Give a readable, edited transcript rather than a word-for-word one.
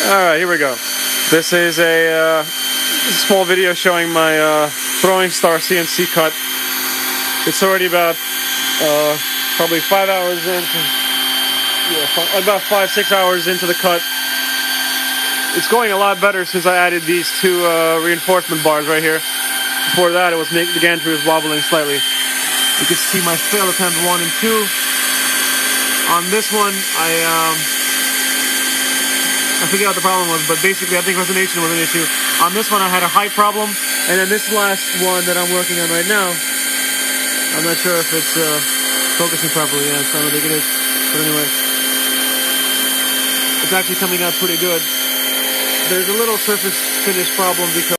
Alright, here we go. This is a small video showing my throwing star CNC cut. It's already about probably 5 hours into, about 5-6 hours into the cut. It's going a lot better since I added these two reinforcement bars right here. Before that, the gantry was wobbling slightly. You can see my fail attempt 1 and 2. On this one, I forget what the problem was, but basically I think resonation was an issue. On this one I had a height problem, and then this last one that I'm working on right now, I'm not sure if it's focusing properly. Yeah, I don't think it is. But anyway, it's actually coming out pretty good. There's a little surface finish problem because